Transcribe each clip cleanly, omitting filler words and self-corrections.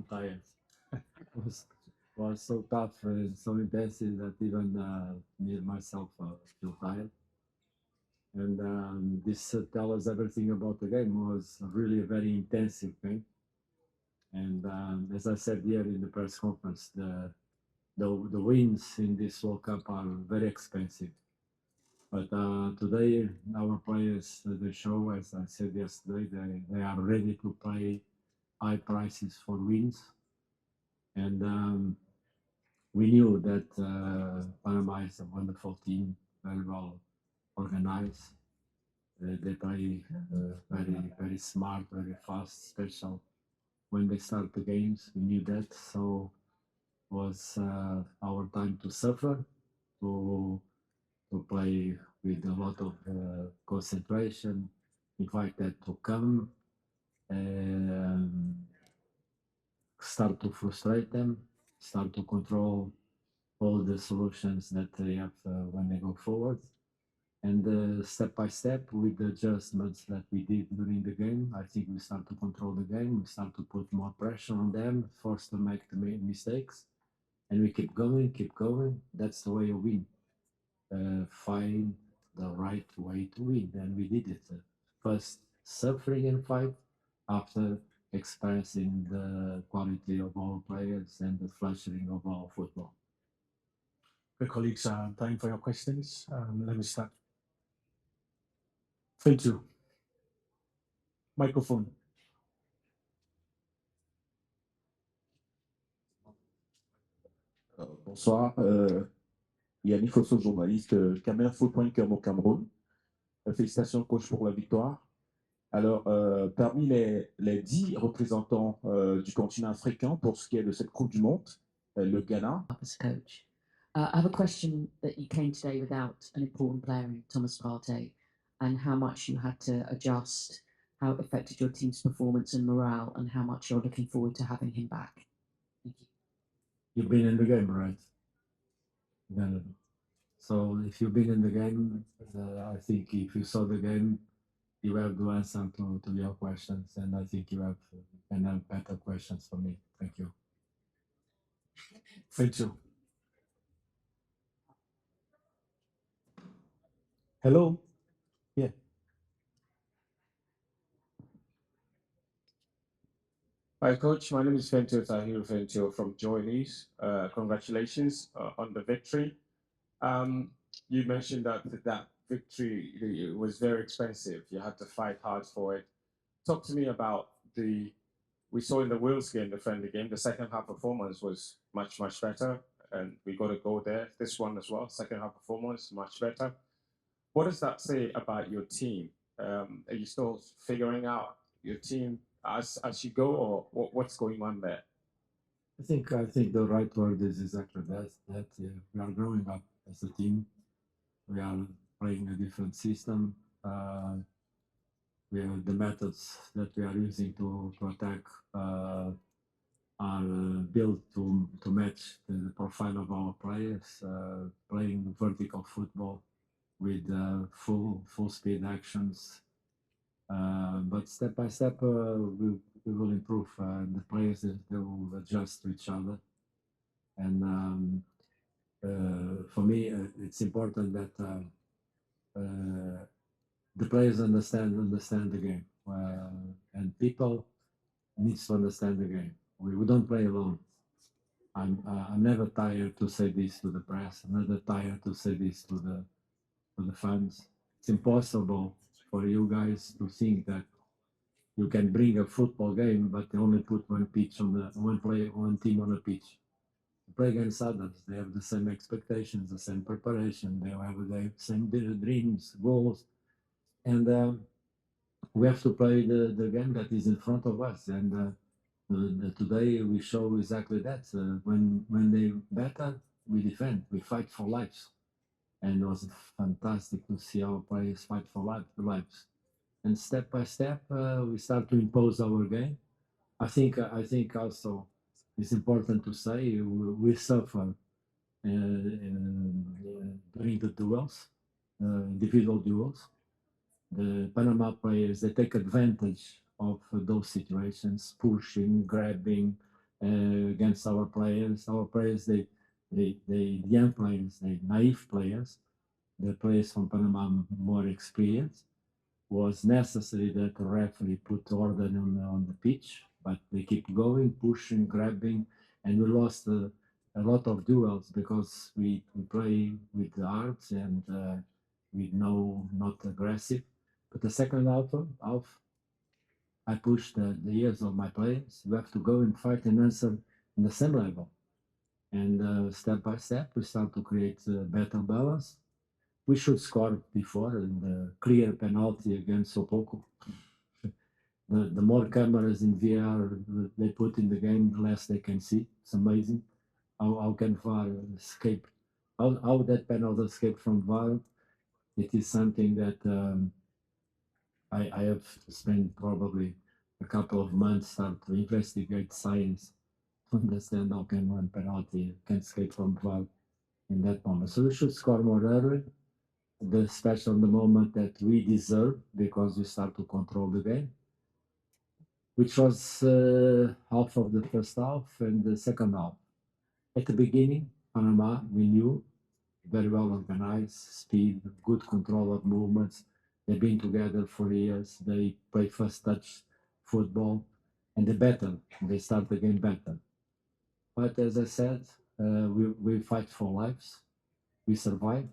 tired. It was so tough and so intensive that even me myself feel tired. And this tells us everything about the game. It was really a very intensive game. And as I said here in the press conference, the wins in this World Cup are very expensive. But today, our players, they show, as I said yesterday, they are ready to pay high prices for wins. And we knew that Panama is a wonderful team, very well organized. They play very smart, very fast, special. When they start the games, we knew that. So was our time to suffer, to play with a lot of concentration, invite that to come, um, start to frustrate them, start to control all the solutions that they have when they go forward. And step by step, with the adjustments that we did during the game, I think we start to control the game. We start to put more pressure on them, force them to make the mistakes, and we keep going, keep going. That's the way you win. Find the right way to win, and we did it. First, suffering and fight. After experiencing the quality of our players and the flourishing of our football. Okay, colleagues, time for your questions. Let me start. Thank you. Microphone. Bonsoir, Yannick Fosso, journaliste, Camer Footpoint au Cameroun. Félicitations, coach, pour la victoire. Alors, parmi les 10 représentants du continent africain pour ce qui est de cette Coupe du Monde, le Ghana. As a coach, I have a question that you came today without an important player in Thomas Partey, and how much you had to adjust, how it affected your team's performance and morale, and how much you're looking forward to having him back. Thank you. You've been in the game, right? Yeah. So if you've been in the game, I think if you saw the game, you have the answer to your questions, and I think you can have better questions for me. Thank you. Thank you. Hello? Yeah. Hi, Coach. My name is Fentio Tahiru Fentio from Joy News. Congratulations on the victory. You mentioned that victory it was very expensive. You had to fight hard for it. Talk to me about we saw in the Wales game, the friendly game, the second half performance was much, much better. And we got a goal there. This one as well, second half performance, much better. What does that say about your team? Are you still figuring out your team as you go, or what's going on there? I think the right word is exactly that. We are growing up as a team. We are playing a different system. We have the methods that we are using to attack are built to match the profile of our players, playing vertical football with full speed actions. But step by step, we will improve. The players they will adjust to each other. And for me, it's important that the players understand the game, and people needs to understand the game. We don't play alone. I'm never tired to say this to the press. I'm never tired to say this to the fans. It's impossible for you guys to think that you can bring a football game, but only put one team on a pitch. Play against others. They have the same expectations, the same preparation. They have the same dreams, goals, and we have to play the game that is in front of us. And today we show exactly that. When they better, we defend, we fight for lives, and it was fantastic to see our players fight for lives. And step by step, we start to impose our game. I think also it's important to say we suffer during the duels, individual duels. The Panama players they take advantage of those situations, pushing, grabbing, against our players. Our players, they young players, they naive players, the players from Panama more experienced. Was necessary that the referee put order on the pitch, but they keep going, pushing, grabbing, and we lost a lot of duels because we play with the hearts and we know not aggressive. But the second half I pushed the ears of my players. We have to go and fight and answer in the same level. And step by step, we start to create better balance. We should score before and clear penalty against Sopoko. The more cameras in VR they put in the game, the less they can see. It's amazing how can VAR escape, how that penalty escape from VAR. It is something that I have spent probably a couple of months start to investigate science to understand how can one penalty can escape from VAR in that moment. So we should score more early, especially the moment that we deserve because we start to control the game, which was half of the first half and the second half. At the beginning, Panama, we knew, very well organized, speed, good control of movements. They've been together for years. They play first touch football, and they better. They start the game better. But as I said, we fight for lives. We survive,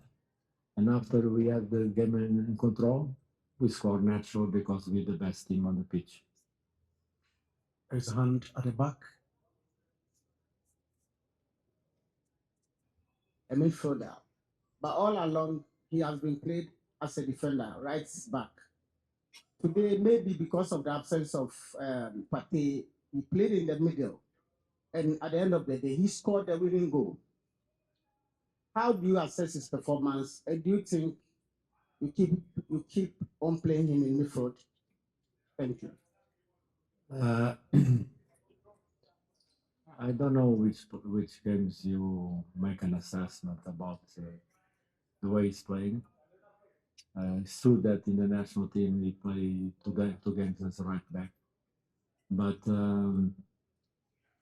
and after we have the game in control, we score natural because we're the best team on the pitch. There's a hand at the back. A midfielder, but all along he has been played as a defender, right back. Today, maybe because of the absence of Partey, he played in the middle, and at the end of the day, he scored the winning goal. How do you assess his performance, and do you think you keep on playing him in midfield? Thank you. I don't know which games you make an assessment about the way he's playing. It's true that in the national team we play two games as a right back, but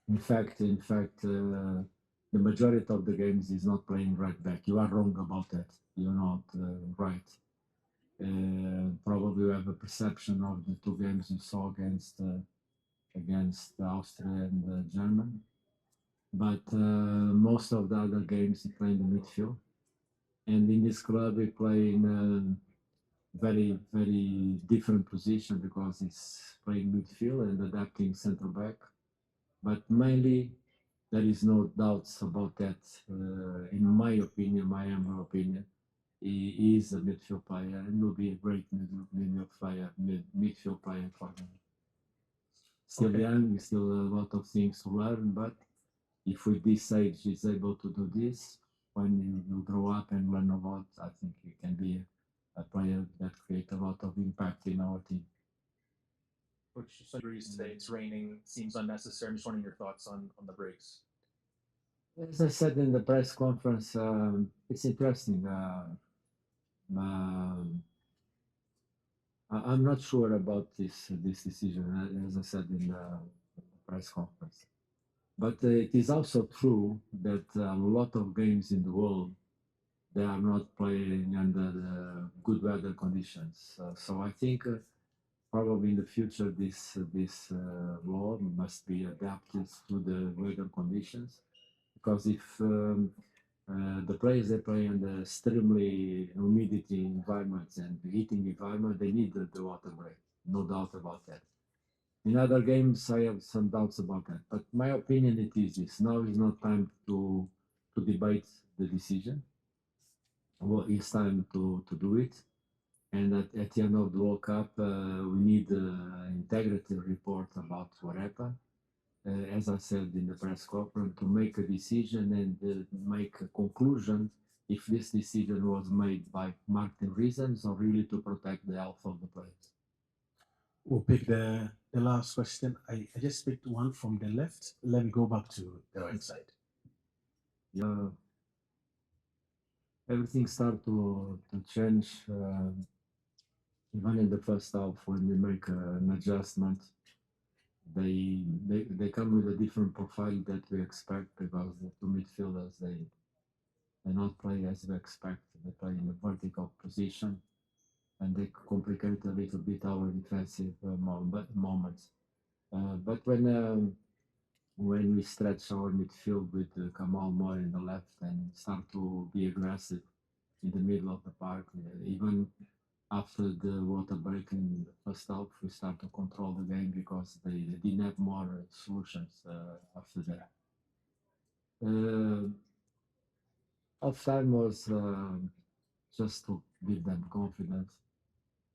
in fact, the majority of the games he's not playing right back. You are wrong about that. You're not right. Probably you have a perception of the two games you saw against Austria and Germany, but most of the other games he played in the midfield. And in this club, we play in a very, very different position because he's playing midfield and adapting center back. But mainly, there is no doubts about that. In my humble opinion, he is a midfield player and will be a great midfield player for him. Still Okay. young, we still a lot of things to learn, but if with this age he's able to do this, when you grow up and learn a lot, I think he can be a player that creates a lot of impact in our team. Coach, degrees today, it's raining, seems unnecessary. I'm just wondering your thoughts on the breaks. As I said in the press conference, it's interesting. I'm not sure about this decision, as I said in the press conference. But it is also true that a lot of games in the world they are not playing under good weather conditions. So I think probably in the future this law must be adapted to the weather conditions, because if the players they play in the extremely humidity environments and heating environment, they need the water break, no doubt about that. In other games, I have some doubts about that, but my opinion it is this: now is not time to debate the decision. Well, it's time to do it. And at the end of the World Cup, we need an integrity report about what happened. As I said in the press conference, to make a decision and make a conclusion if this decision was made by marketing reasons or really to protect the health of the players. We'll pick the last question. I just picked one from the left. Let me go back to the right side. Yeah, everything started to change even in the first half when we make an adjustment. they come with a different profile that we expect because the two midfielders they not play as we expect. They play in a vertical position, and they complicate a little bit our defensive moments. But when we stretch our midfield with Kamal more in the left and start to be aggressive in the middle of the park, even after the water break in the first half, we start to control the game because they didn't have more solutions after that. Half time was just to give them confidence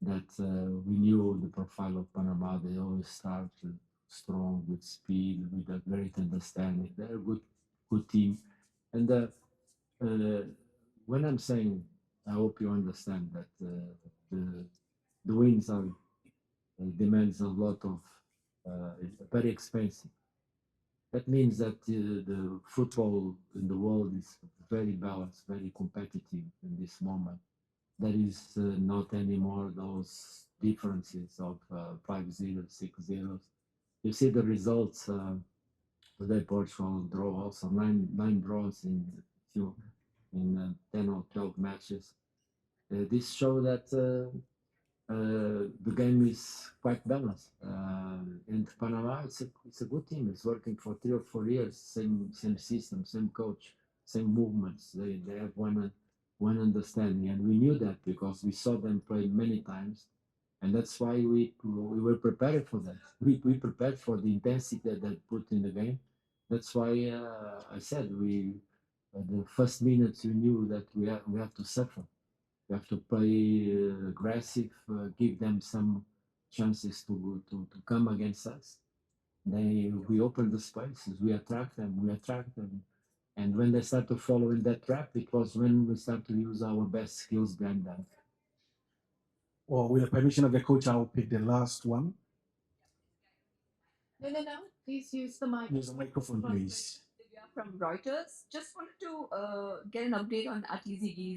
that we knew the profile of Panama. They always start strong with speed, with a great understanding. They're a good team. And when I'm saying, I hope you understand that the wins are demands a lot of very expensive. That means that the football in the world is very balanced, very competitive in this moment. There is not anymore those differences of 5-0, 6-0. You see the results today. Portugal draw also nine draws in 10 or 12 matches. This show that the game is quite balanced. And Panama, it's a good team. It's working for 3 or 4 years. Same system, same coach, same movements. They have one understanding, and we knew that because we saw them play many times, and that's why we were prepared for that. We prepared for the intensity that they put in the game. That's why I said the first minutes we knew that we have to suffer. We have to play aggressive, give them some chances to come against us. We open the spaces, we attract them, and when they start to follow in that trap, it was when we start to use our best skills behind them. Well, with the permission of the coach, I'll pick the last one. No. Please use the mic. Use the microphone, please. From Reuters. Just wanted to get an update on Atizigi.